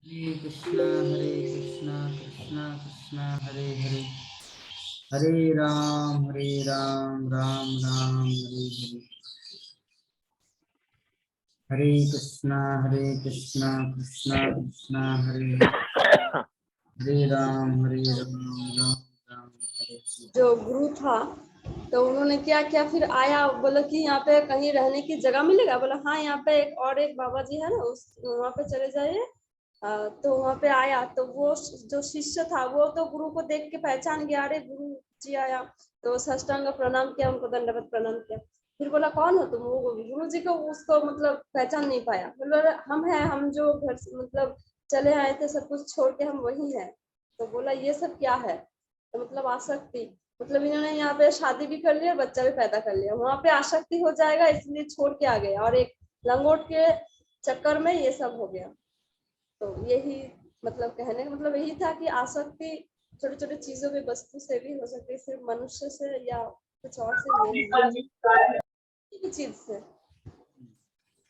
हरे कृष्णा कृष्णा कृष्णा हरे हरे, हरे राम राम राम हरे हरे, हरे कृष्णा कृष्णा कृष्णा हरे हरे, हरे राम राम राम हरे हरे। जो गुरु था तो उन्होंने क्या किया, फिर आया, बोला कि यहाँ पे कहीं रहने की जगह मिलेगा। बोला हाँ, यहाँ पे एक बाबा जी है ना, उस वहाँ पे चले जाइए। तो वहाँ पे आया तो वो जो शिष्य था वो तो गुरु को देख के पहचान गया, अरे गुरु जी आया। तो साष्टांग प्रणाम किया, उनको दंडवत प्रणाम किया। फिर बोला कौन हो तुम? वो गुरु जी को उसको मतलब पहचान नहीं पाया। बोला हम हैं, हम जो घर से मतलब चले आए थे, सब कुछ छोड़ के हम वही हैं। तो बोला ये सब क्या है? तो मतलब आसक्ति, मतलब इन्होंने यहाँ पे शादी भी कर लिया, बच्चा भी पैदा कर लिया, वहां पे आसक्ति हो जाएगा इसलिए छोड़ के आ गए, और एक लंगोट के चक्कर में ये सब हो गया। तो यही मतलब कहने का मतलब यही था कि आसक्ति छोटे छोटे चीजों में, वस्तु से भी हो सकती है, सिर्फ मनुष्य से या कुछ और से ये नहीं, किसी भी चीज से।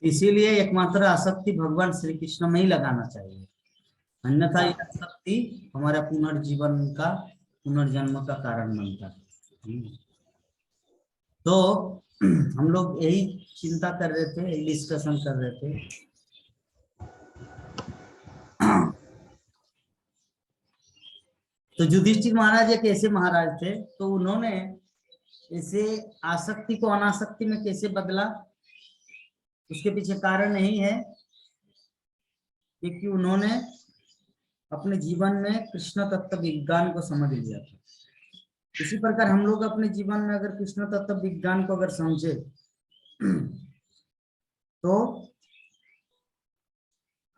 इसीलिए एकमात्र आसक्ति भगवान श्री कृष्ण में ही लगाना चाहिए, अन्यथा यह आसक्ति हमारा पुनर्जीवन का, पुनर्जन्म का कारण बनता है। तो हम लोग यही चिंता कर रहे थे, यही डिस्कशन कर रहे थे। तो युधिष्ठिर महाराज एक ऐसे महाराज थे, तो उन्होंने इसे आसक्ति को अनासक्ति में कैसे बदला, उसके पीछे कारण यही है कि उन्होंने अपने जीवन में कृष्ण तत्व विज्ञान को समझ लिया था। इसी प्रकार हम लोग अपने जीवन में अगर कृष्ण तत्व विज्ञान को अगर समझे तो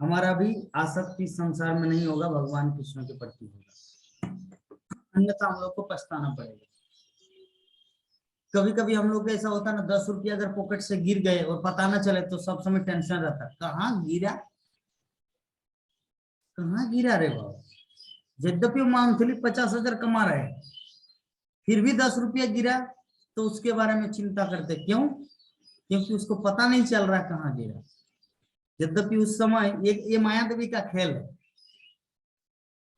हमारा भी आसक्ति संसार में नहीं होगा, भगवान कृष्ण के प्रति होगा, अन्यथा हम लोग को पछताना पड़ेगा। कभी कभी हम लोग का ऐसा होता है ना, 10 रुपया अगर पॉकेट से गिर गए और पता ना चले तो सब समय टेंशन रहता है, कहाँ गिरा, कहाँ गिरा रे बाबा। यद्यपि मंथली 50,000 कमा रहे हैं, फिर भी 10 रुपया गिरा तो उसके बारे में चिंता करते, क्यों? क्योंकि उसको पता नहीं चल रहा कहाँ गिरा। यद्यपि उस समय ये माया देवी का खेल है।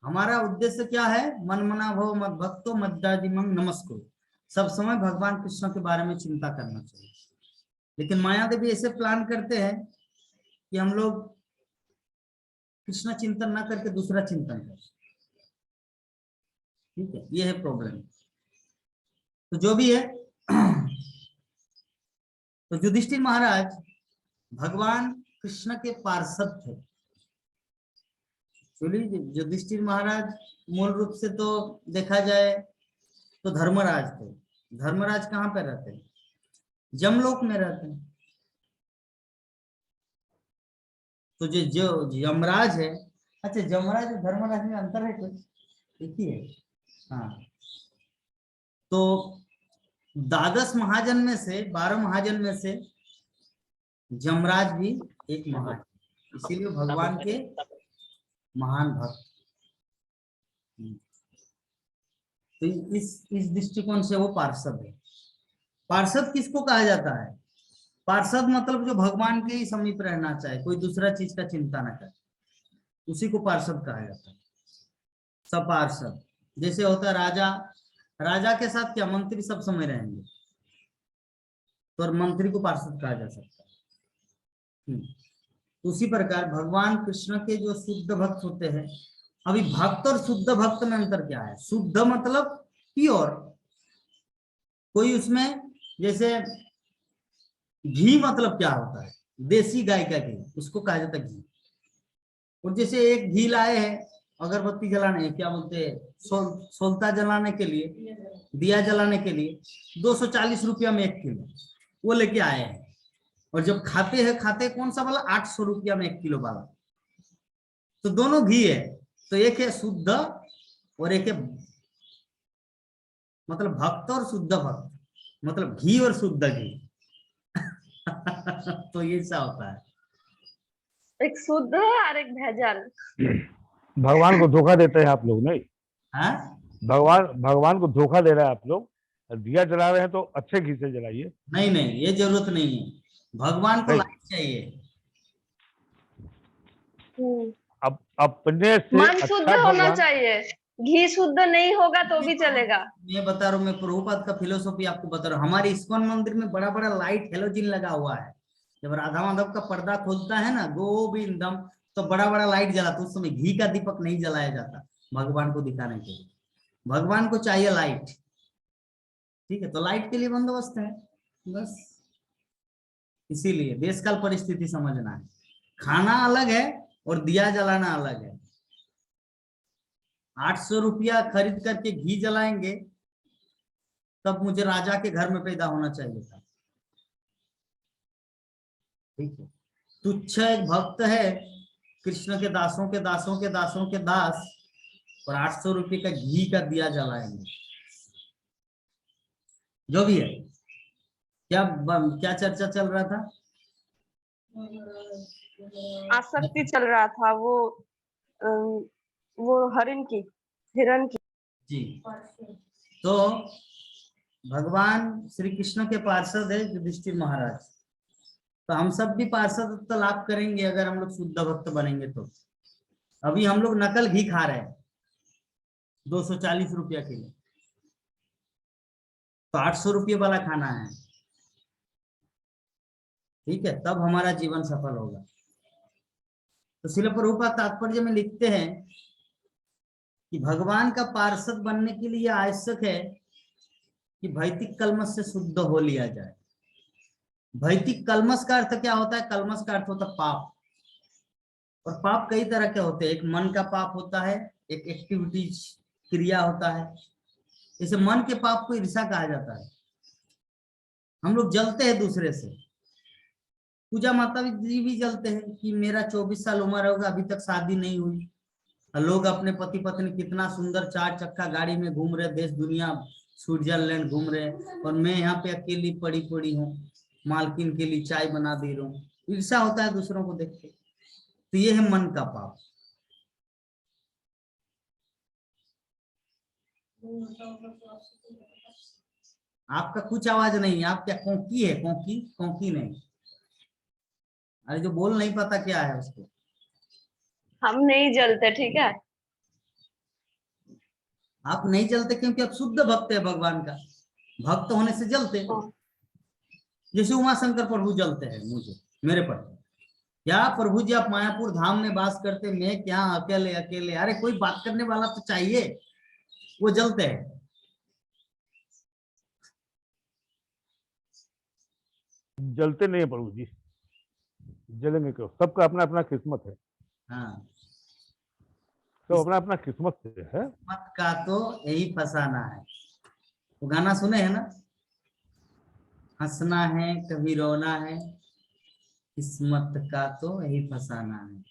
हमारा उद्देश्य क्या है? मन मना भव मद भक्तो मद्दाजिमं नमस्कुरु, सब समय भगवान कृष्ण के बारे में चिंता करना चाहिए। लेकिन माया देवी ऐसे प्लान करते हैं कि हम लोग कृष्ण चिंतन ना करके दूसरा चिंतन करें। ठीक है, ये है प्रॉब्लम। तो जो भी है, तो युधिष्ठिर महाराज भगवान कृष्ण के पार्षद थे। युधिष्ठिर महाराज मूल रूप से तो देखा जाए तो धर्मराज थे। धर्मराज कहाँ पे रहते हैं? जमलोक में रहते हैं। तो जो यमराज है, अच्छा यमराज और धर्मराज में अंतर है कुछ? एक ही है। हाँ, तो 12 महाजन में से 12 महाजन में से यमराज भी एक महाजन, इसीलिए भगवान के महान भक्त। तो इस दृष्टिकोण से वो पार्षद है। पार्षद किसको कहा जाता है? पार्षद मतलब जो भगवान के ही समीप रहना चाहे, कोई दूसरा चीज का चिंता ना करे, उसी को पार्षद कहा जाता है। सपार्षद जैसे होता है राजा, राजा के साथ क्या मंत्री सब समय रहेंगे, तो मंत्री को पार्षद कहा जा सकता है। उसी प्रकार भगवान कृष्ण के जो शुद्ध भक्त होते हैं, अभी भक्त और शुद्ध भक्त में अंतर क्या है? शुद्ध मतलब प्योर, कोई उसमें जैसे घी मतलब क्या होता है? देसी गाय का घी, उसको कहा जाता है घी। और जैसे एक घी लाए हैं अगरबत्ती जलाने, क्या बोलते हैं, सोलता जलाने के लिए, दिया जलाने के लिए 240 रुपया में 1 किलो वो लेके आए हैं। और जब खाते हैं, खाते कौन सा वाला? 800 रुपया में 1 किलो वाला। तो दोनों घी है, तो एक है शुद्ध और एक है मतलब भक्त और शुद्ध भक्त, मतलब घी और शुद्ध घी। तो ये ऐसा होता है, एक शुद्ध और एक भेजल। भगवान को धोखा देते हैं आप लोग, नहीं? हाँ? भगवान को धोखा दे रहे हैं आप लोग। दिया जला रहे हैं तो अच्छे घी से जलाइए। नहीं नहीं, ये जरूरत नहीं है, भगवान को नहीं, लाइट चाहिए। अब अपने से मन अच्छा शुद्ध होना भगवान चाहिए, घी शुद्ध नहीं होगा तो भी चलेगा। मैं बता रहा हूँ, मैं प्रभुपाद का फिलोसॉफी आपको बता रहा हूँ। हमारे इस्कॉन मंदिर में बड़ा बड़ा लाइट हेलोजिन लगा हुआ है। जब राधा माधव का पर्दा खोलता है ना गोविंदम, तो बड़ा बड़ा लाइट जलाता, उस समय घी का दीपक नहीं जलाया जाता भगवान को दिखाने के लिए। भगवान को चाहिए लाइट, ठीक है, तो लाइट के लिए बंदोबस्त है बस। इसीलिए देश काल परिस्थिति समझना है। खाना अलग है और दिया जलाना अलग है। 800 रुपया खरीद करके घी जलाएंगे, तब मुझे राजा के घर में पैदा होना चाहिए था, ठीक है। तुच्छ एक भक्त है, कृष्ण के दासों के दासों के दासों के दास, और 800 रुपये का घी का दिया जलाएंगे। जो भी है, क्या चर्चा चल रहा था? आसक्ति चल रहा था, वो हरिण की, हिरण की। जी, तो भगवान श्री कृष्ण के पार्षद है युधिष्ठिर महाराज, तो हम सब भी पार्षद तो लाभ करेंगे अगर हम लोग शुद्ध भक्त बनेंगे तो। अभी हम लोग नकल घी खा रहे हैं 240 रुपया किलो, तो 800 रुपये वाला खाना है, ठीक है, तब हमारा जीवन सफल होगा। तो श्रील प्रभुपाद तात्पर्य में लिखते हैं कि भगवान का पार्षद बनने के लिए आवश्यक है कि भौतिक कलमश से शुद्ध हो लिया जाए। भौतिक कलमश का अर्थ क्या होता है? कलमश का अर्थ होता है पाप, और पाप कई तरह के होते हैं। एक मन का पाप होता है, एक एक्टिविटीज क्रिया होता है। जैसे मन के पाप को ईर्ष्या कहा जाता है। हम लोग जलते हैं दूसरे से, पूजा माता जी भी जलते हैं कि मेरा 24 साल उम्र होगा अभी तक शादी नहीं हुई, लोग अपने पति पत्नी कितना सुंदर 4 चक्का गाड़ी में घूम रहे, देश दुनिया स्विट्जरलैंड घूम रहे, और मैं यहाँ पे अकेली पड़ी पड़ी हूँ, मालकिन के लिए चाय बना दे रहा हूँ। ईर्ष्या होता है दूसरों को देख के, तो ये है मन का पाप। आपका कुछ आवाज नहीं, आप क्या कौकी है? कौकी कौकी नहीं, अरे जो बोल नहीं पाता क्या है उसको। हम नहीं जलते, ठीक है। आप नहीं जलते क्योंकि आप शुद्ध भक्त है भगवान का, भक्त होने से जलते। जैसे उमा शंकर प्रभु जलते हैं मुझे, मेरे पर, क्या प्रभु जी आप मायापुर धाम में वास करते, मैं क्या अकेले अकेले, अरे कोई बात करने वाला तो चाहिए, वो जलते हैं। जलते नहीं है प्रभु जी, जलेंगे क्यों? सबका अपना अपना किस्मत है। हाँ, सब अपना अपना किस्मत से है। मत का तो यही फसाना है। वो गाना सुने हैं ना, हंसना है कभी रोना है, किस्मत का तो यही फसाना है।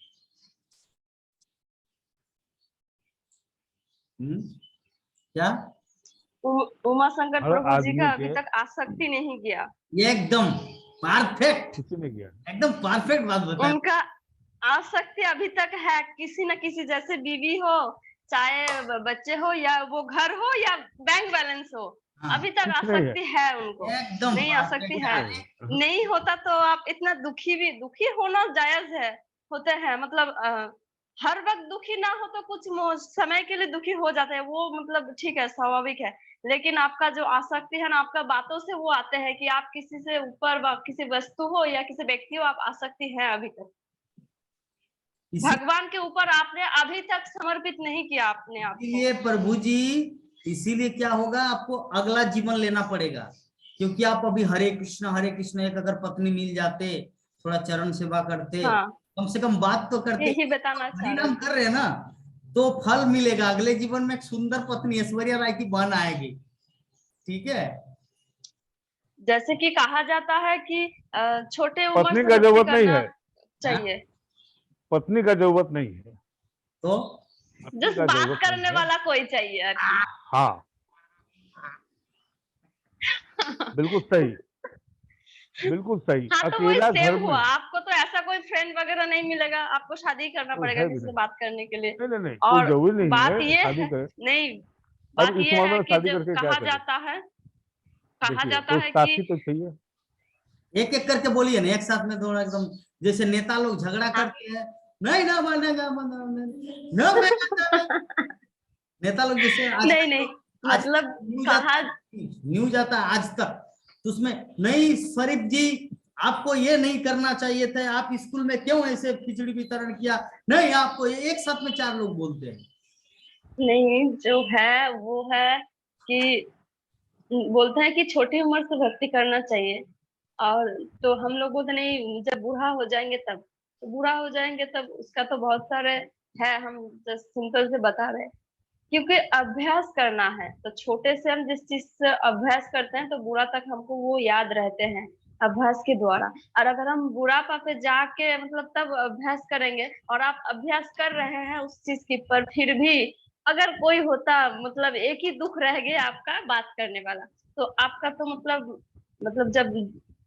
क्या? उमा शंकर हर प्रभु जी का आदमी अभी के तक आसक्ति नहीं गया। ये एकदम परफेक्ट, किसी ने किया। एकदम परफेक्ट बात बताया। उनका आसक्ति अभी तक है, किसी न किसी, जैसे बीवी हो, चाहे बच्चे हो, या वो घर हो, या बैंक बैलेंस हो, हाँ, अभी तक कुछ नहीं है। आसक्ति है उनको। एकदम नहीं, आसक्ति है। नहीं। नहीं होता तो आप इतना दुखी होना जायज है, होते हैं, मतलब हर वक्त दुखी ना हो तो कुछ समय के लिए दुखी हो जाते हैं, वो मतलब ठीक है, स्वाभाविक है। लेकिन आपका जो आसक्ति है ना, आपका बातों से वो आते हैं कि आप किसी से ऊपर, किसी वस्तु हो या किसी व्यक्ति हो, आप आसक्ति है अभी तक। भगवान के ऊपर आपने अभी तक समर्पित नहीं किया अपने आप को। इसीलिए प्रभु जी, इसीलिए क्या होगा, आपको अगला जीवन लेना पड़ेगा, क्योंकि आप अभी हरे कृष्ण एक अगर पत्नी मिल जाते, थोड़ा चरण सेवा करते, हाँ, कम से कम बात तो करते, यही बताना चाह रहे हरिनाम कर रहे हैं ना, तो फल मिलेगा अगले जीवन में। एक सुंदर पत्नी ऐश्वर्या राय की बहन आएगी, ठीक है। जैसे कि कहा जाता है कि छोटे उम्र पत्नी से का भक्ति जरूरत नहीं करना है, चाहिए। पत्नी का जरूरत नहीं है, तो पत्नी जस्ट का बात जरूरत करने नहीं है। वाला कोई चाहिए आखिर। हाँ, बिल्कुल सही, बिल्कुल सही। हाँ, तो वही अकेला घर सेम हुआ, में आपको तो ऐसा कोई फ्रेंड वगैरह नहीं मिलेगा, आपको शादी करना कोई पड़ेगा है भी किसी से नहीं। बात करने के लिए। नहीं नहीं नहीं, कोई और जरूरी नहीं बात है ये शादी है, करे। नहीं, अब बात इस ये उम्र है में कि शादी जब करके क्या करें? कहा देखिए, जाता तो है कि साथी तो चाहिए। एक एक करके बोलिए ना, एक साथ में थोड़ा एकदम, जैसे नेता लोग झगड़ा हाँ, करते हैं, नहीं ना मानेगा न नेता लोग जैसे नहीं नहीं, मतलब न्यूज आता है आज तक, तो उसमें नहीं शरीफ जी आपको ये नहीं करना चाहिए था, आप स्कूल में क्यों ऐसे खिचड़ी वितरण किया, नहीं आपको एक साथ में 4 लोग बोलते हैं। नहीं, जो है वो है कि बोलते हैं कि छोटी उम्र से भक्ति करना चाहिए। और तो हम लोगों को नहीं, जब बूढ़ा हो जाएंगे तब, तो बूढ़ा हो जाएंगे तब उसका तो बहुत सारे है, हम जस्ट सिंपल से बता रहे हैं। क्योंकि अभ्यास करना है, तो छोटे से हम जिस चीज से अभ्यास करते हैं तो बुरा तक हमको वो याद रहते हैं अभ्यास के द्वारा। और अगर हम बुढ़ापा पे जाके मतलब तब अभ्यास करेंगे, और आप अभ्यास कर रहे हैं उस चीज की, पर फिर भी अगर कोई होता, मतलब एक ही दुख रह गया आपका बात करने वाला, तो आपका तो मतलब जब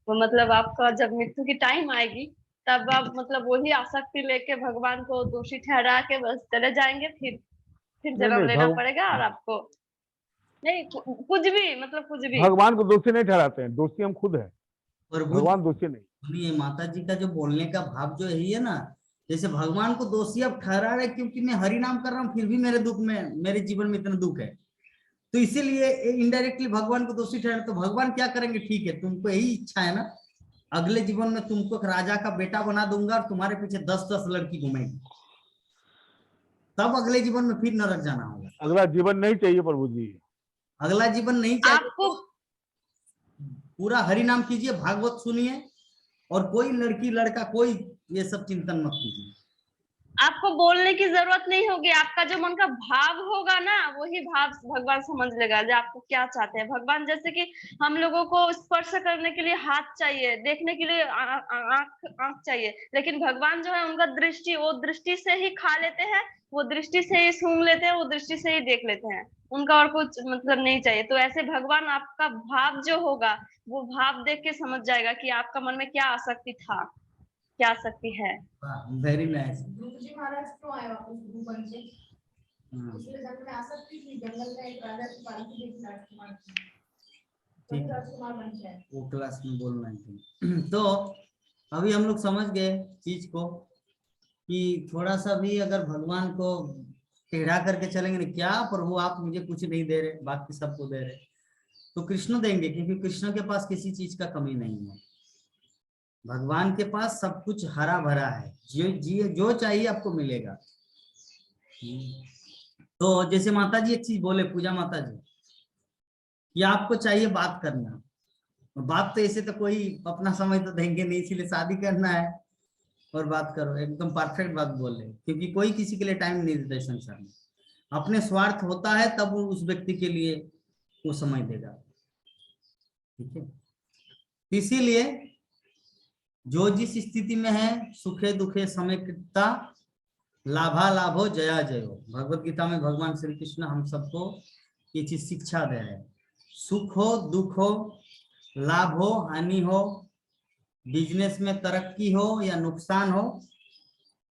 मतलब आपका जब मृत्यु की टाइम आएगी, तब आप मतलब वही आसक्ति लेके भगवान को दोषी ठहरा के बस चले जाएंगे, फिर नहीं जन्म नहीं, लेना पड़ेगा। और आपको नहीं कुछ भी, मतलब कुछ भी। भगवान को दोषी नहीं ठहराते हैं, दोषी हम खुद हैं, प्रभु भगवान दोषी नहीं। सुनिए, माता जी का जो बोलने का भाव जो यही है ना, जैसे भगवान को दोषी अब ठहरा रहे क्योंकि मैं हरि नाम कर रहा हूँ फिर भी मेरे दुख में, मेरे जीवन में इतना दुख है, तो इसीलिए इनडायरेक्टली भगवान को दोषी ठहरा। तो भगवान क्या करेंगे, ठीक है तुमको यही इच्छा है ना, अगले जीवन में तुमको एक राजा का बेटा बना दूंगा और तुम्हारे पीछे 10-10 लड़की घूमेगी, तब अगले जीवन में फिर नरक जाना होगा। अगला जीवन नहीं चाहिए प्रभु जी। अगला जीवन नहीं चाहिए आपको तो पूरा हरि नाम कीजिए, भागवत सुनिए, और कोई लड़की लड़का कोई ये सब चिंतन मत कीजिए। आपको बोलने की जरूरत नहीं होगी, आपका जो मन का भाव होगा ना, वही भाव भगवान समझ लेगा जो आपको क्या चाहते हैं। भगवान जैसे कि हम लोगों को स्पर्श करने के लिए हाथ चाहिए, देखने के लिए आंख चाहिए, लेकिन भगवान जो है उनका दृष्टि, वो दृष्टि से ही खा लेते हैं, वो दृष्टि से ही सूंघ लेते हैं, वो दृष्टि से ही देख लेते हैं, उनका और कुछ मतलब नहीं चाहिए। तो ऐसे भगवान आपका भाव जो होगा, वो भाव देख के समझ जाएगा कि आपका मन में क्या आसक्ति था, क्या आसक्ति है। Very nice. ध्रुव जी महाराज क्यों आए वापस गुरु बन के? पिछले जन्म में आसक्ति थी, जंगल में एक राजा की पालतू देखी राजकुमार की, तो राजकुमार बन गए। वो क्लास में बोलना है। तो अभी हम लोग समझ गए चीज को कि थोड़ा सा भी अगर भगवान को टेढ़ा करके चलेंगे ना, क्या प्रभु आप मुझे कुछ नहीं दे रहे बाकी सबको दे रहे, तो कृष्ण देंगे, क्योंकि कृष्ण के पास किसी चीज का कमी नहीं है। भगवान के पास सब कुछ हरा भरा है, जो चाहिए आपको मिलेगा। तो जैसे माता जी एक चीज बोले, पूजा माता जी, कि आपको चाहिए बात करना, बात तो ऐसे तो कोई अपना समय तो देंगे नहीं, इसीलिए शादी करना है और बात करो, एकदम परफेक्ट बात बोले, क्योंकि कोई किसी के लिए टाइम नहीं देता संसार में, अपने स्वार्थ होता है तब वो उस व्यक्ति के लिए वो समय देगा। ठीक है, इसीलिए जो जिस स्थिति में है, सुखे दुखे समय कृता, लाभा लाभो जया जयो, भगवत गीता में भगवान श्री कृष्ण हम सबको ये चीज शिक्षा दे रहे हैं। सुख हो दुख हो, लाभ हो हानि हो, बिजनेस में तरक्की हो या नुकसान हो,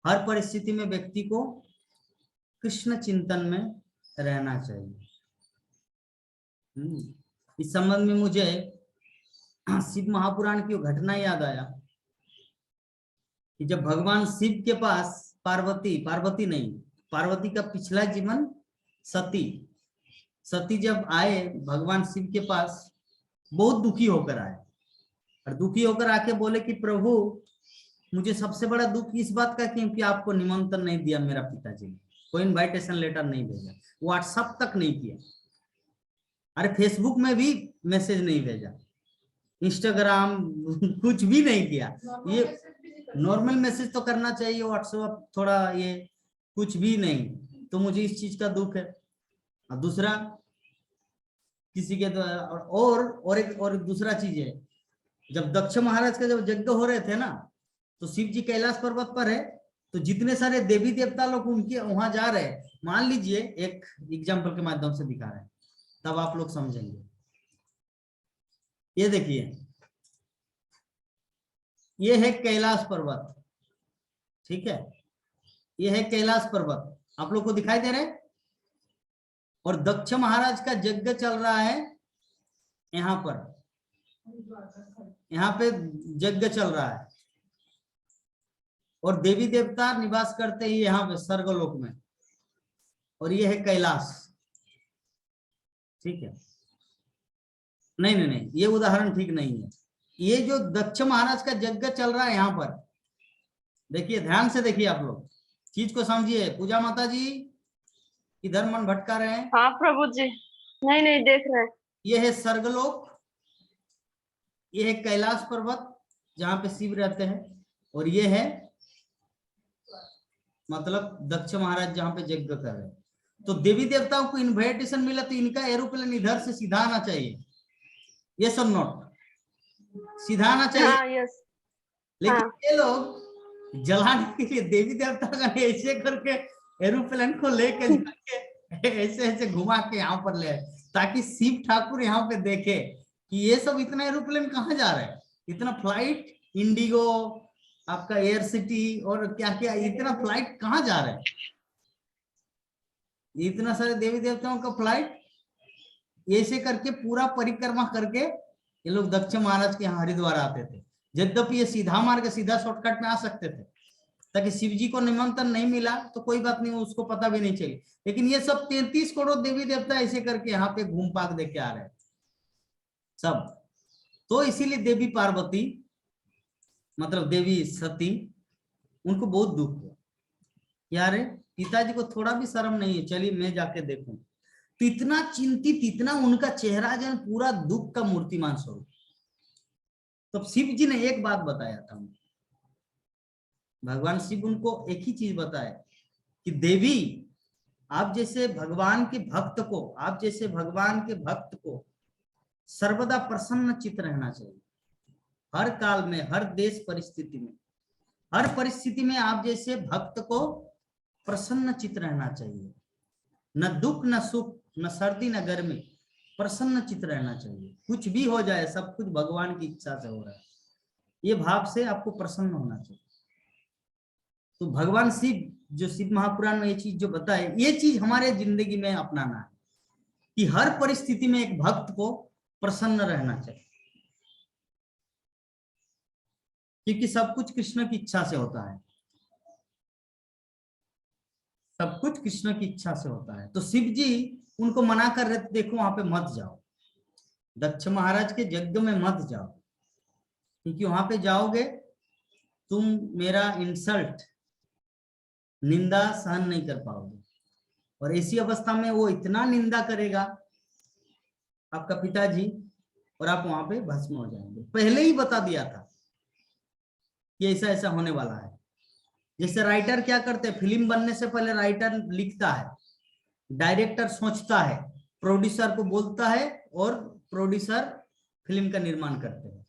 हर परिस्थिति में व्यक्ति को कृष्ण चिंतन में रहना चाहिए। इस संबंध में मुझे शिव महापुराण की घटना याद आया कि जब भगवान शिव के पास पार्वती नहीं, पार्वती का पिछला जीवन सती जब आए भगवान शिव के पास, बहुत दुखी होकर आए, और दुखी होकर आके बोले कि प्रभु मुझे सबसे बड़ा दुख इस बात का क्योंकि आपको निमंत्रण नहीं दिया, मेरा पिताजी ने कोई इनवाइटेशन लेटर नहीं भेजा, व्हाट्सएप तक नहीं किया, अरे फेसबुक में भी मैसेज नहीं भेजा, इंस्टाग्राम कुछ भी नहीं किया। ये नॉर्मल मैसेज तो करना चाहिए, व्हाट्सएप थोड़ा ये कुछ भी नहीं, तो मुझे इस चीज का दुख है। और दूसरा किसी के और एक दूसरा चीज है, जब दक्ष महाराज का जब यज्ञ हो रहे थे ना, तो शिव जी कैलाश पर्वत पर है, तो जितने सारे देवी देवता लोग उनके वहां जा रहे हैं, मान लीजिए एक एग्जाम्पल के माध्यम से दिखा रहे हैं, तब आप लोग समझेंगे। ये देखिए, ये है कैलाश पर्वत, ठीक है, ये है कैलाश पर्वत, आप लोग को दिखाई दे रहे हैं, और दक्ष महाराज का यज्ञ चल रहा है यहाँ पर, यहाँ पे यज्ञ चल रहा है, और देवी देवता निवास करते हैं यहाँ पे स्वर्गलोक में, और ये है कैलाश। ठीक है, नहीं नहीं नहीं, ये उदाहरण ठीक नहीं है। ये जो दक्ष महाराज का यज्ञ चल रहा है यहाँ पर, देखिए ध्यान से देखिए, आप लोग चीज को समझिए। पूजा माता जी इधर मन भटका रहे हैं। हाँ प्रभु जी, नहीं नहीं देख रहे हैं। ये है स्वर्गलोक, ये है कैलाश पर्वत जहाँ पे शिव रहते हैं, और ये है मतलब दक्ष महाराज जहाँ पे यज्ञ कर रहे हैं। तो देवी देवताओं को इनविटेशन मिला, तो इनका एरोप्लेन इधर से सीधा आना चाहिए, यस और नॉट, सीधा आना चाहिए। हाँ यस। लेकिन हाँ। ये लोग जलाने के लिए देवी देवता का ऐसे करके एरोप्लेन को लेके जाके ऐसे ऐसे घुमा के यहाँ पर ले आए, ताकि शिव ठाकुर यहाँ पे देखे कि ये सब इतना एरोप्लेन कहाँ जा रहा है, इतना फ्लाइट इंडिगो, आपका एयर सिटी और क्या क्या, इतना फ्लाइट कहाँ जा रहा है, इतना सारे देवी देवताओं का फ्लाइट। ऐसे करके पूरा परिक्रमा करके ये लोग दक्ष महाराज के यहाँ हरिद्वार आते थे। यद्यपि ये सीधा मार्ग, सीधा शॉर्टकट में आ सकते थे, ताकि शिव जी को निमंत्रण नहीं मिला तो कोई बात नहीं, उसको पता भी नहीं चली। लेकिन ये सब 33 करोड़ देवी देवता ऐसे करके यहाँ पे घूम पाक दे के आ रहे हैं सब। तो इसीलिए देवी पार्वती मतलब देवी सती, उनको बहुत दुख हुआ यार, पिताजी को थोड़ा भी शर्म नहीं है, चलिए मैं जाके देखूं। तो इतना चिंतित, इतना उनका चेहरा जो पूरा दुख का मूर्तिमान स्वरूप। तो शिव जी ने एक बात बताया था, भगवान शिव उनको एक ही चीज बताया कि देवी, आप जैसे भगवान के भक्त को, आप जैसे भगवान के भक्त को सर्वदा प्रसन्न चित्त रहना चाहिए, हर काल में, हर देश परिस्थिति में, हर परिस्थिति में आप जैसे भक्त को प्रसन्न चित्त रहना चाहिए। न दुख न सुख, न सर्दी न गर्मी, प्रसन्न चित्त रहना चाहिए। कुछ भी हो जाए, सब कुछ भगवान की इच्छा से हो रहा है, ये भाव से आपको प्रसन्न होना चाहिए। तो भगवान शिव, जो शिव महापुराण में ये चीज जो बताए, ये चीज हमारे जिंदगी में अपनाना है कि हर परिस्थिति में एक भक्त को प्रसन्न रहना चाहिए, क्योंकि सब कुछ कृष्ण की इच्छा से होता है, सब कुछ कृष्ण की इच्छा से होता है। तो शिव जी उनको मना कर रहे थे, देखो वहां पे मत जाओ, दक्ष महाराज के यज्ञ में मत जाओ, क्योंकि वहां पे जाओगे तुम मेरा इंसल्ट, निंदा सहन नहीं कर पाओगे, और ऐसी अवस्था में वो इतना निंदा करेगा आपका पिताजी, और आप वहां पे भस्म हो जाएंगे। पहले ही बता दिया था कि ऐसा ऐसा होने वाला है। जैसे राइटर क्या करते हैं, फिल्म बनने से पहले राइटर लिखता है, डायरेक्टर सोचता है, प्रोड्यूसर को बोलता है, और प्रोड्यूसर फिल्म का निर्माण करते हैं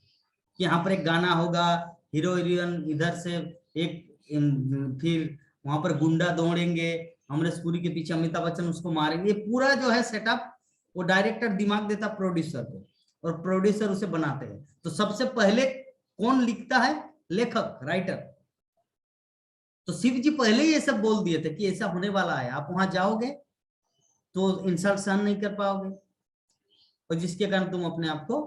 कि यहाँ पर एक गाना होगा, हीरो हीरोइन इधर से एक, फिर वहां पर गुंडा दौड़ेंगे, अमरीश पुरी के पीछे अमिताभ बच्चन उसको मारेंगे। ये पूरा जो है सेटअप वो डायरेक्टर दिमाग देता प्रोड्यूसर को, और प्रोड्यूसर उसे बनाते हैं। तो सबसे पहले कौन लिखता है? लेखक, राइटर। तो शिव जी पहले ही ये सब बोल दिए थे कि ऐसा होने वाला है, आप वहां जाओगे तो इंसल्ट सहन नहीं कर पाओगे, और जिसके कारण तुम अपने आप को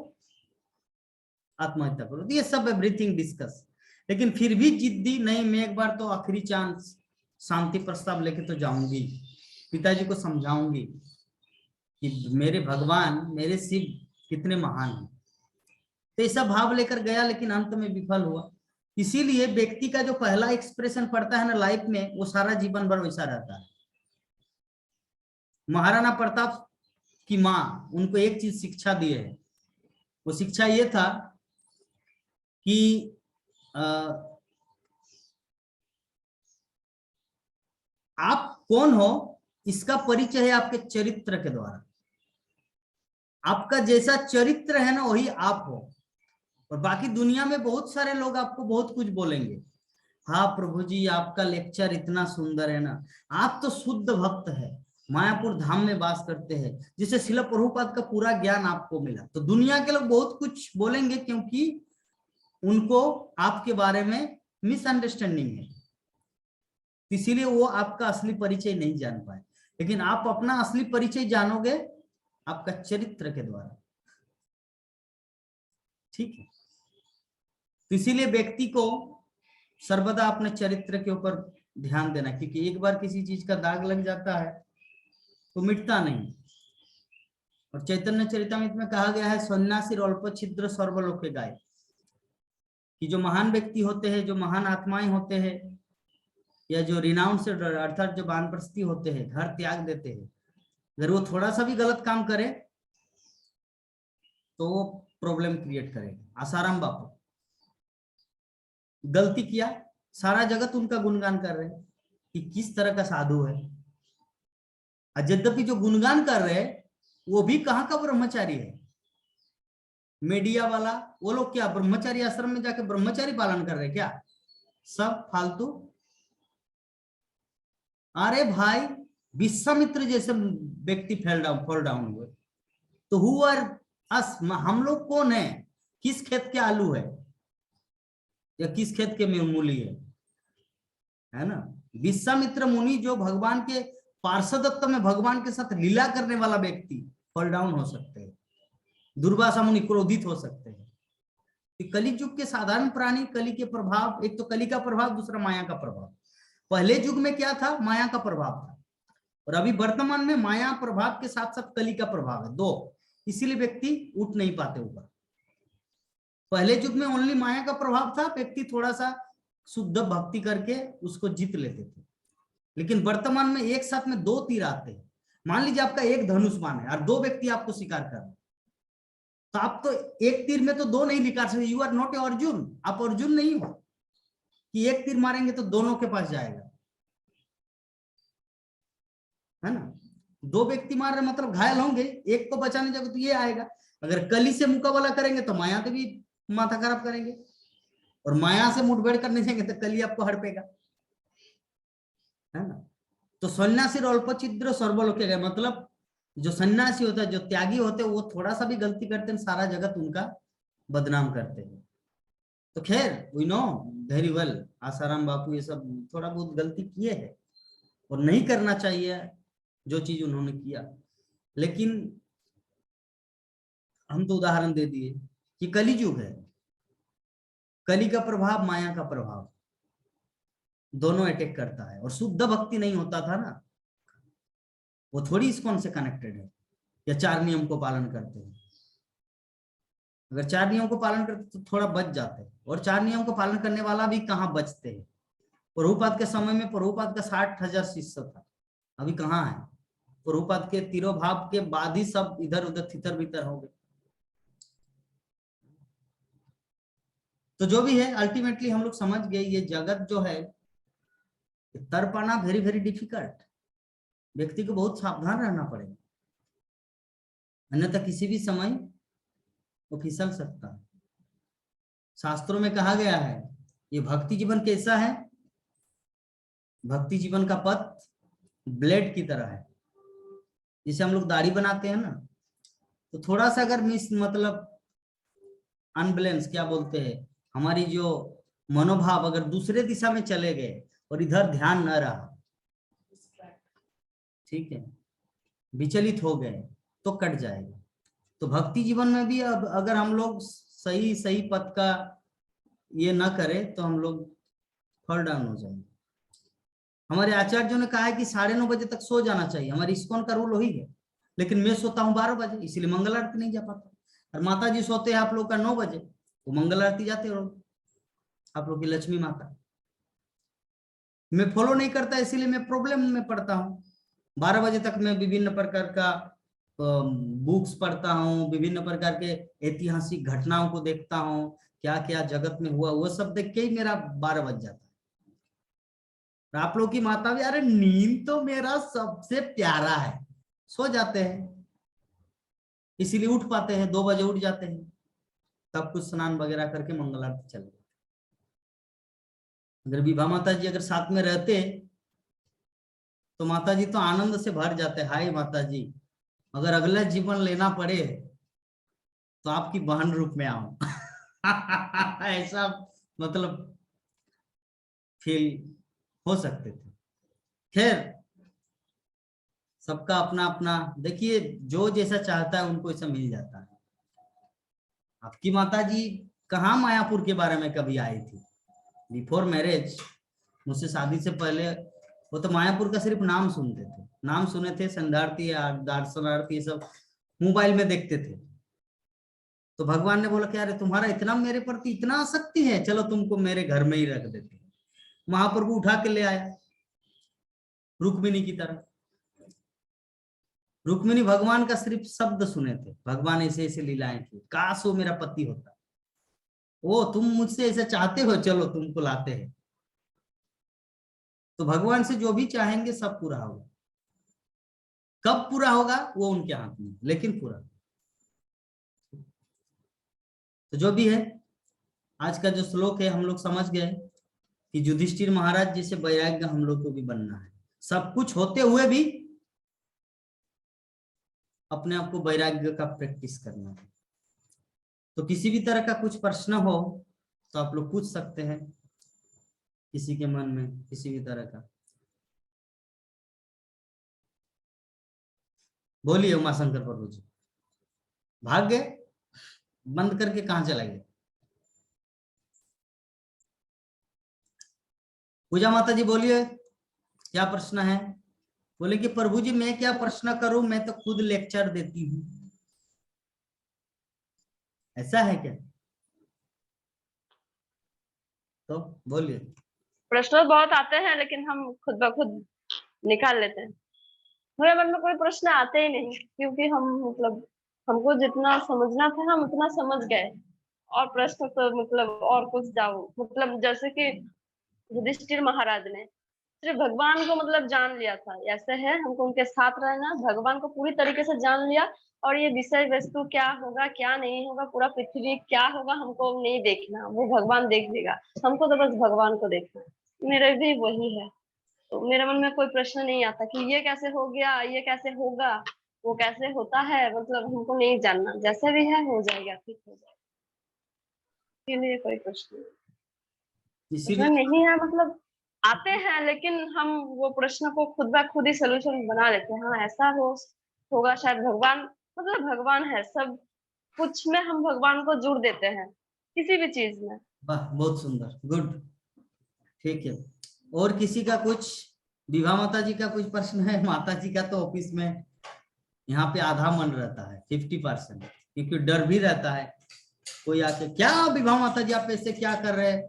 आत्महत्या करो। ये सब एवरीथिंग डिस्कस, लेकिन फिर भी जिद्दी, नहीं मैं एक बार तो आखिरी चांस शांति प्रस्ताव लेके तो जाऊंगी, पिताजी को समझाऊंगी कि मेरे भगवान, मेरे शिव कितने महान हैं। तो ऐसा भाव लेकर गया, लेकिन अंत में विफल हुआ। इसीलिए व्यक्ति का जो पहला एक्सप्रेशन पड़ता है ना लाइफ में, वो सारा जीवन भर वैसा रहता है। महाराणा प्रताप की माँ उनको एक चीज शिक्षा दी है, वो शिक्षा ये था कि आप कौन हो इसका परिचय है आपके चरित्र के द्वारा। आपका जैसा चरित्र है ना, वही आप हो। और बाकी दुनिया में बहुत सारे लोग आपको बहुत कुछ बोलेंगे, हाँ प्रभु जी आपका लेक्चर इतना सुंदर है ना, आप तो शुद्ध भक्त है, मायापुर धाम में वास करते हैं, जिसे शिला प्रभुपाद का पूरा ज्ञान आपको मिला। तो दुनिया के लोग बहुत कुछ बोलेंगे, क्योंकि उनको आपके बारे में मिसअंडरस्टैंडिंग है, इसीलिए वो आपका असली परिचय नहीं जान पाए। लेकिन आप अपना असली परिचय जानोगे आपका चरित्र के द्वारा, ठीक है। तो इसीलिए व्यक्ति को सर्वदा अपने चरित्र के ऊपर ध्यान देना, क्योंकि एक बार किसी चीज का दाग लग जाता है तो मिटता नहीं। और चैतन्य चरितमृत में कहा गया है सन्यासी अल्प छिद्र सर्वलोके गाय, कि जो महान व्यक्ति होते हैं, जो महान आत्माएं होते हैं, या जो रिनाउंस अर्थात जो वानप्रस्थी होते हैं, घर त्याग देते हैं, अगर वो थोड़ा सा भी गलत काम करे तो वो प्रॉब्लम क्रिएट करेगा। आसाराम बापू गलती किया, सारा जगत उनका गुणगान कर रहे हैं कि किस तरह का साधु है, यद्यपि जो गुणगान कर रहे हैं वो भी कहाँ का ब्रह्मचारी है। मीडिया वाला वो लोग क्या ब्रह्मचारी आश्रम में जाके ब्रह्मचारी पालन कर रहे हैं क्या? सब फालतू। अरे भाई विश्वामित्र जैसे व्यक्ति फॉल डाउन हुए तो हु आर अस, हम लोग कौन है? किस खेत के आलू है या किस खेत के मूली है ना? विश्वामित्र मुनि जो भगवान के पार्षदत्व में भगवान के साथ लीला करने वाला व्यक्ति फॉल डाउन हो सकते हैं, दुर्वासा मुनि क्रोधित हो सकते हैं। कली युग के साधारण प्राणी कली के प्रभाव, एक तो कली का प्रभाव, दूसरा माया का प्रभाव। पहले युग में क्या था? माया का प्रभाव था, और अभी वर्तमान में माया प्रभाव के साथ साथ कली का प्रभाव है, दो, इसीलिए व्यक्ति उठ नहीं पाते ऊपर। पहले युग में ओनली माया का प्रभाव था, व्यक्ति थोड़ा सा शुद्ध भक्ति करके उसको जीत लेते थे। लेकिन वर्तमान में एक साथ में दो तीर आते हैं। मान लीजिए आपका एक धनुष बाण है और दो व्यक्ति आपको शिकार कर रहे हैं, तो आप तो एक तीर में तो दो नहीं निकाल सकते। You are not a Arjun, आप अर्जुन नहीं हो कि एक तीर मारेंगे तो दोनों के पास जाएगा, है ना? दो व्यक्ति मार रहे मतलब घायल होंगे, एक को बचाने जाओगे तो ये आएगा। अगर कली से मुकाबला करेंगे तो माया से भी माथा खराब करेंगे, और माया से मुठभेड़ करने जाएंगे तो कली आपको हड़पेगा, है ना? तो सन्यासी अल्पछिद्र सर्वलोके गए, मतलब जो सन्यासी होता है, जो त्यागी होते हैं, वो थोड़ा सा भी गलती करते हैं सारा जगत उनका बदनाम करते हैं। तो खैर we know very well, Asaram Bapu ये सब थोड़ा बहुत गलती किए हैं और नहीं करना चाहिए जो चीज उन्होंने किया, लेकिन हम तो उदाहरण दे दिए कि कली युग है, कली का प्रभाव, माया का प्रभाव दोनों अटैक करता है। और शुद्ध भक्ति नहीं होता था ना, वो थोड़ी इस्कॉन से कनेक्टेड है या चार नियम को पालन करते हैं। अगर चार नियम को पालन करते तो थोड़ा बच जाते, और चार नियम को पालन करने वाला भी कहाँ बचते हैं। प्रभुपाद के समय में प्रभुपाद का 60,000 शिष्य था, अभी कहाँ है? प्रभुपाद के तिरोभाव के बाद ही सब इधर उधर तितर बितर हो गए। तो जो भी है अल्टीमेटली हम लोग समझ गए, ये जगत जो है तर पाना वेरी वेरी डिफिकल्ट, व्यक्ति को बहुत सावधान रहना पड़ेगा, अन्यथा किसी भी समय वो फिसल सकता है। शास्त्रों में कहा गया है ये भक्ति जीवन कैसा है? भक्ति जीवन का पथ ब्लेड की तरह है। जैसे हम लोग दाढ़ी बनाते हैं ना, तो थोड़ा सा अगर मतलब अनबैलेंस क्या बोलते हैं, हमारी जो मनोभाव अगर दूसरे दिशा में चले गए और इधर ध्यान न रहा, ठीक है, विचलित हो गए तो कट जाएगा। तो भक्ति जीवन में भी अब अगर हम लोग सही सही पथ का ये न करें तो हम लोग फॉल डाउन हो जाएंगे। हमारे आचार्यों ने कहा है कि 9:30 बजे तक सो जाना चाहिए, हमारी इस्कॉन का रूल वही है, लेकिन मैं सोता हूँ 12 बजे, इसलिए मंगल आरती नहीं जा पाता। और माता जी सोते हैं आप लोग का 9 बजे, वो मंगल आरती जाते हो आप लोग की लक्ष्मी माता। मैं फॉलो नहीं करता, इसीलिए मैं प्रॉब्लम में पड़ता हूँ। 12 बजे तक मैं विभिन्न प्रकार का बुक्स पढ़ता हूँ, विभिन्न प्रकार के ऐतिहासिक घटनाओं को देखता हूँ, क्या क्या जगत में हुआ वो सब देख के ही मेरा 12 बज जाता है। आप लोग की माता भी, अरे नींद तो मेरा सबसे प्यारा है, सो जाते हैं, इसीलिए उठ पाते हैं, 2 बजे उठ जाते हैं, तब कुछ स्नान वगैरह करके मंगल आरती चले जाते। अगर विभा माता जी अगर साथ में रहते तो माता जी तो आनंद से भर जाते, हाय माता जी अगर अगला जीवन लेना पड़े तो आपकी बहन रूप में आओ ऐसा मतलब फील हो सकते थे। खैर सबका अपना अपना, देखिए जो जैसा चाहता है उनको ऐसा मिल जाता है। आपकी माता जी कहाँ मायापुर के बारे में कभी आई थी? बिफोर मैरिज, मुझसे शादी से पहले वो तो मायापुर का सिर्फ नाम सुनते थे, नाम सुने थे, संधारती दर्शनार्थी सब मोबाइल में देखते थे। तो भगवान ने बोला कि अरे तुम्हारा इतना मेरे प्रति इतना आसक्ति है, चलो तुमको मेरे घर में ही रख देते हैं। महाप्रभु उठा के ले आया रुक्मिणी की तरह। रुक्मिणी भगवान का सिर्फ शब्द सुने थे, भगवान ऐसे ऐसे लीलाएं की, काश वो मेरा पति होता, ओ तुम मुझसे ऐसा चाहते हो, चलो तुमको लाते हैं। तो भगवान से जो भी चाहेंगे सब पूरा होगा। कब पूरा होगा वो उनके हाथ में, लेकिन पूरा। तो जो भी है, आज का जो श्लोक है हम लोग समझ गए कि युधिष्ठिर महाराज जैसे वैराग्य हम लोग को भी बनना है। सब कुछ होते हुए भी अपने आप को वैराग्य का प्रैक्टिस करना है। तो किसी भी तरह का कुछ प्रश्न हो तो आप लोग पूछ सकते हैं, किसी के मन में किसी भी तरह का। बोलिए उमाशंकर प्रभु जी। भाग गए, बंद करके कहां चला गए? पूजा माता जी बोलिए, क्या प्रश्न है? बोले कि प्रभु जी मैं क्या प्रश्न करूं, मैं तो खुद लेक्चर देती हूँ। ऐसा है क्या? तो बोलिए। प्रश्न बहुत आते हैं लेकिन हम खुद ब खुद निकाल लेते हैं। मेरे मन में कोई प्रश्न आते ही नहीं, क्योंकि हम मतलब हमको जितना समझना था हम उतना समझ गए। और प्रश्न तो मतलब और कुछ जाओ, मतलब जैसे कि युधिष्ठिर महाराज ने सिर्फ भगवान को मतलब जान लिया था, ऐसे है हमको उनके साथ रहना, भगवान को पूरी तरीके से जान लिया। और ये विषय वस्तु क्या होगा क्या नहीं होगा, पूरा पृथ्वी क्या होगा हमको नहीं देखना, वो भगवान देख लेगा, हमको तो बस भगवान को देखना है। मेरा भी वही है। तो मेरे मन में कोई प्रश्न नहीं आता कि ये कैसे हो गया, ये कैसे होगा, वो कैसे होता है, मतलब हमको नहीं जानना, जैसे भी है हो जाएगा, ठीक हो जाएगा। इसके लिए कोई प्रश्न इसीलिए नहीं है, मतलब आते हैं लेकिन हम वो प्रश्न को खुद ब खुद ही सोल्यूशन बना लेते हैं। हाँ ऐसा होगा शायद, भगवान मतलब भगवान है सब कुछ में, हम भगवान को जोड़ देते हैं किसी भी चीज में। वाह, बहुत सुंदर, गुड, ठीक है। और किसी का कुछ? विभा माता जी का कुछ प्रश्न है? माता जी का तो ऑफिस में यहाँ पे आधा मन रहता है, 50%, क्योंकि डर भी रहता है कोई आके, क्या विभा माता जी आप ऐसे क्या कर रहे हैं,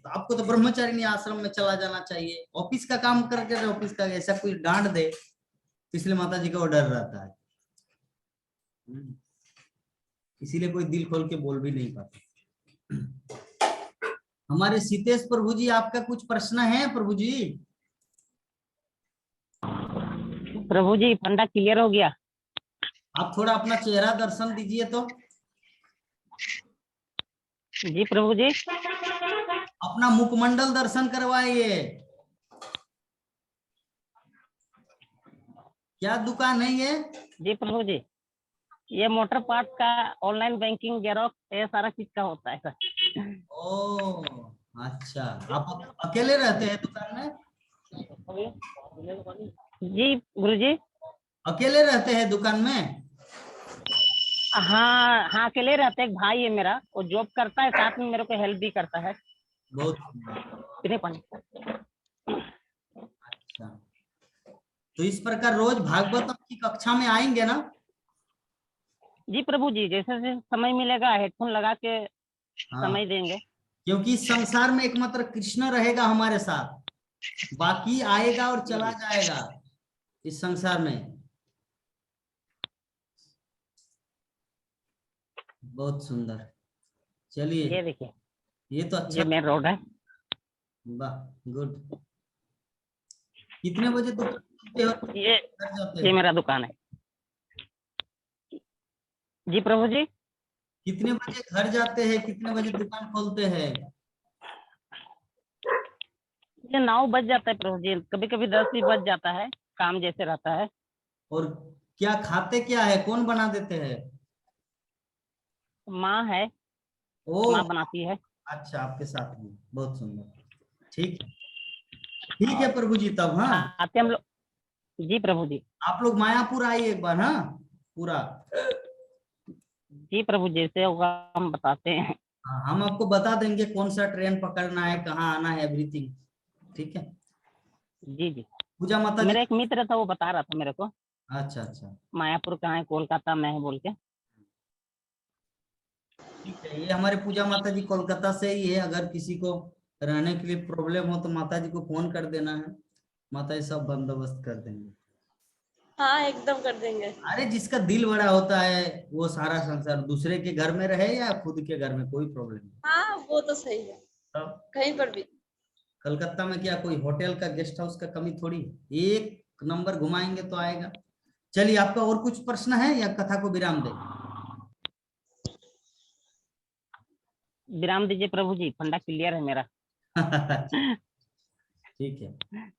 तो आपको तो ब्रह्मचारिणी आश्रम में चला जाना चाहिए, ऑफिस का काम करके ऑफिस का, ऐसा कोई डांट दे, इसलिए माता जी का वो डर रहता है। इसीलिए कोई दिल खोल के बोल भी नहीं पाता। हमारे सीतेश प्रभु जी, आपका कुछ प्रश्न है प्रभु जी? प्रभु जी फंडा क्लियर हो गया। आप थोड़ा अपना चेहरा दर्शन दीजिए तो। जी प्रभु जी। अपना मुखमंडल दर्शन करवाइए। क्या दुकान है ये? जी प्रभु जी, ये मोटर पार्ट का ऑनलाइन बैंकिंग जेरोक्स ये सारा चीज का होता है सर। ओ अच्छा, आप अकेले रहते हैं दुकान में? जी गुरु जी। अकेले रहते हैं दुकान में? हाँ हाँ अकेले रहते, एक भाई है मेरा, वो जॉब करता है, साथ में मेरे को हेल्प भी करता है। बहुत कितने पानी? अच्छा, तो इस प्रकार रोज भागवत की कक्षा में आएंगे ना? जी प्रभु जी, जैसे जैसे समय मिलेगा हेडफोन लगा के हाँ, समय देंगे। क्योंकि इस संसार में एकमात्र कृष्ण रहेगा हमारे साथ, बाकी आएगा और चला जाएगा इस संसार में। बहुत सुंदर, चलिए, ये देखिए, ये तो अच्छा, ये मेन रोड है। वाह गुड। कितने बजे दुकान खोलते हो, ये घर जाते ये हो? मेरा दुकान है। जी प्रभु जी। कितने बजे घर जाते हैं, कितने बजे दुकान खोलते हैं? ये 9 बज जाता है प्रभु जी, कभी कभी 10 भी बज जाता है, काम जैसे रहता है। और क्या खाते क्या है, कौन बना देते हैं? माँ है, ओ माँ बनाती है। अच्छा, आपके साथ में, बहुत सुंदर, ठीक है, ठीक है प्रभु जी, तब हाँ आते हम लोग। जी प्रभु जी। आप लोग मायापुर आइए एक बार, हाँ पूरा। जी प्रभु, जैसे होगा हम बताते हैं। हाँ, हम आपको बता देंगे कौन सा ट्रेन पकड़ना है, कहाँ आना है, एवरीथिंग। ठीक है। जी जी। पूजा माता जी। मेरा एक मित्र था, वो बता रहा था मेरे को अच्छा अच्छा, मायापुर कहाँ है, कोलकाता में है बोल के। ठीक है। ये हमारे पूजा माता जी कोलकाता से ही है। अगर किसी को रहने के लिए प्रॉब्लम हो तो माता जी को फोन कर देना है, माता जी सब बंदोबस्त कर देंगे। हाँ एकदम कर देंगे। अरे जिसका दिल बड़ा होता है वो सारा संसार, दूसरे के घर में रहे या खुद के घर में, कोई प्रॉब्लम नहीं। हाँ वो तो सही है, अब कहीं पर भी। कलकत्ता में क्या कोई होटल का गेस्ट हाउस का कमी थोड़ी है, एक नंबर घुमाएंगे तो आएगा। चलिए, आपका और कुछ प्रश्न है या कथा को विराम दें? विराम दीजिए प्रभु जी, फंडा क्लियर है मेरा। ठीक है।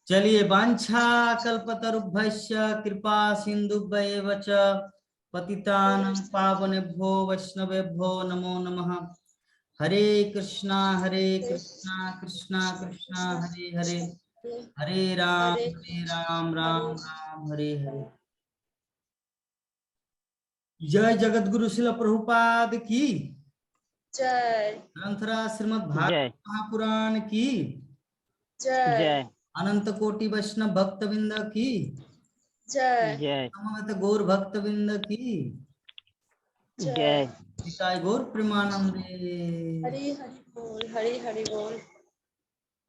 चलिए, वांछा कल्पतरुभ्यश्च कृपा सिन्धुभ्येव च पतितानां पावनेभ्यो वैष्णवेभ्यो नमो नमः। हरे कृष्णा कृष्णा कृष्णा हरे हरे, हरे राम राम राम हरे हरे। जय जगत गुरु शिल प्रभुपाद की जय ग्रंथराज श्रीमद् भागवत जय महापुराण की जय जय अनंत कोटि वैष्णव भक्तविंद की जय जय समवेत गौर भक्तविंद की जय। जय। निताय गौर प्रेमानंदे। हरि हरि बोल, हरि हरि बोल।